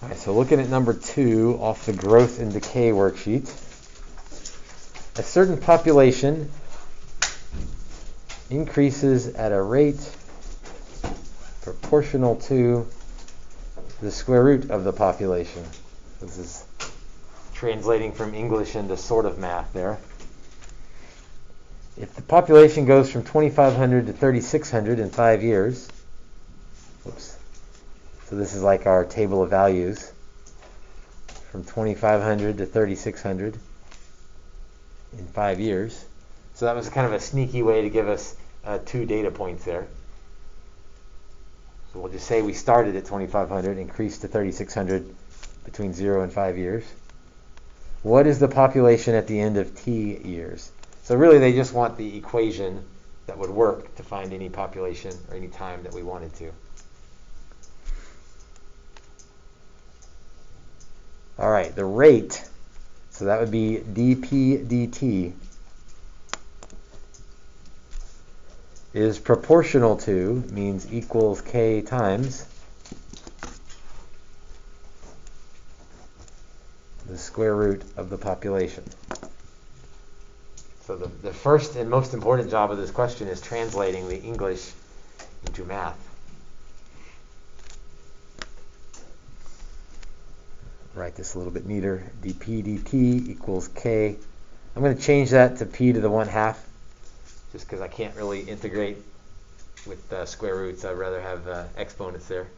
All right, so looking at number 2 off the growth and decay worksheet, a certain population increases at a rate proportional to the square root of the population. This is translating from English into sort of math there. If the population goes from 2,500 to 3,600 in 5 years, oops, so this is like our table of values, from 2,500 to 3,600 in 5 years. So that was kind of a sneaky way to give us 2 data points there. So we'll just say we started at 2,500, increased to 3,600 between 0 and 5 years. What is the population at the end of t years? So really they just want the equation that would work to find any population or any time that we wanted to. All right, the rate, so that would be dp dt, is proportional to, means equals k times the square root of the population. So the first and most important job of this question is translating the English into math. Write this a little bit neater. dp dt equals k. I'm going to change that to p to the 1/2, just because I can't really integrate with square roots. I'd rather have exponents there.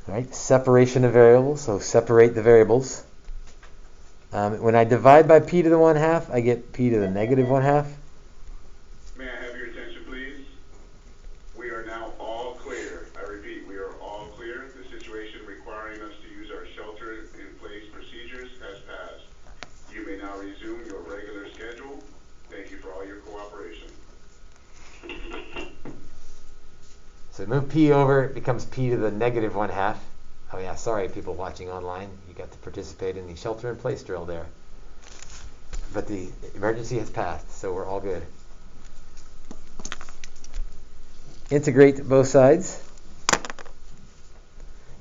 All right, separation of variables, so separate the variables. When I divide by p to the 1/2, I get p to the negative 1/2. May I have your attention, please? We are now all clear. I repeat, we are all clear. The situation requiring us to use our shelter-in-place procedures has passed. You may now resume your regular schedule. Thank you for all your cooperation. So move p over, it becomes p to the negative 1/2. Oh yeah, sorry people watching online. You got to participate in the shelter-in-place drill there. But the emergency has passed, so we're all good. Integrate both sides.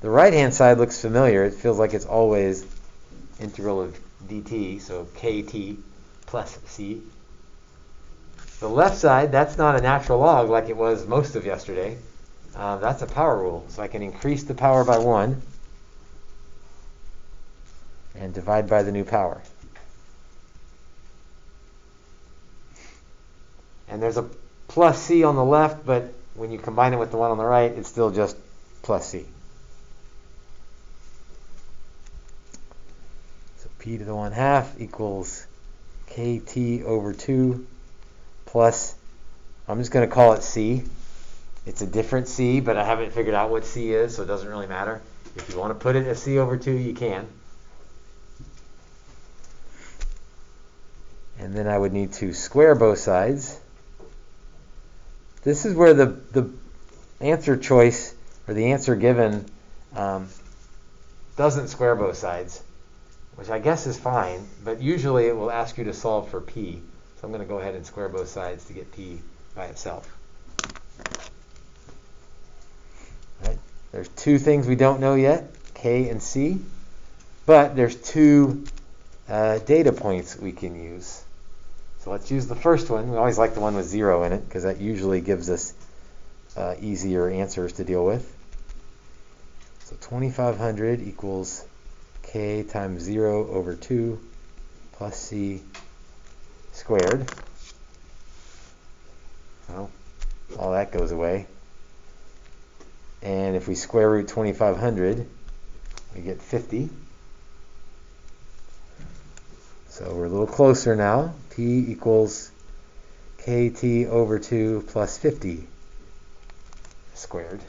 The right-hand side looks familiar. It feels like it's always integral of dt, so kt plus c. The left side, that's not a natural log like it was most of yesterday. That's a power rule, so I can increase the power by 1 and divide by the new power. And there's a plus c on the left, but when you combine it with the one on the right, it's still just plus c. So p to the 1/2 equals kt over 2 plus, I'm just going to call it c. It's a different c, but I haven't figured out what c is, so it doesn't really matter. If you want to put it as c over 2, you can. And then I would need to square both sides. This is where the answer choice, or the answer given, doesn't square both sides, which I guess is fine, but usually it will ask you to solve for p. So I'm going to go ahead and square both sides to get p by itself. Right. There's 2 things we don't know yet, k and c, but there's 2 data points we can use. So let's use the first one. We always like the one with 0 in it because that usually gives us easier answers to deal with. So 2,500 equals k times 0 over 2 plus c squared. Well, all that goes away. And if we square root 2,500, we get 50. So we're a little closer now. P equals kt over 2 plus 50 squared.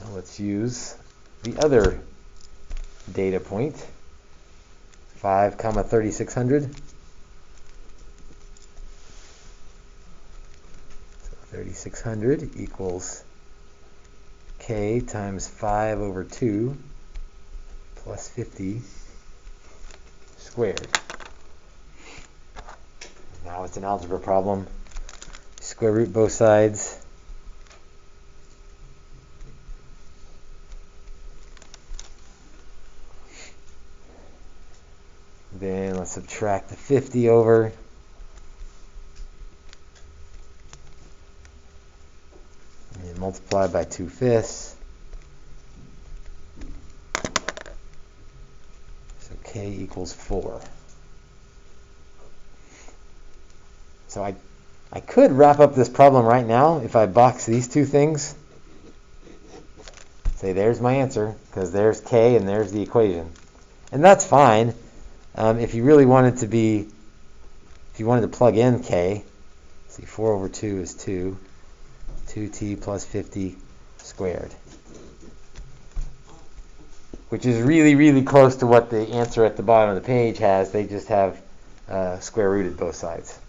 Now let's use the other data point, 5, 3,600. So 3,600 equals k times 5 over 2 plus 50 squared. Now just an algebra problem. Square root both sides. Then let's subtract the 50 over. And then multiply by 2/5. So k equals 4. So I could wrap up this problem right now if I box these two things. Say there's my answer, because there's k and there's the equation. And that's fine. If you really wanted to be, if you wanted to plug in k, see 4 over 2 is 2. 2t plus 50 squared. Which is really, really close to what the answer at the bottom of the page has. They just have square rooted both sides.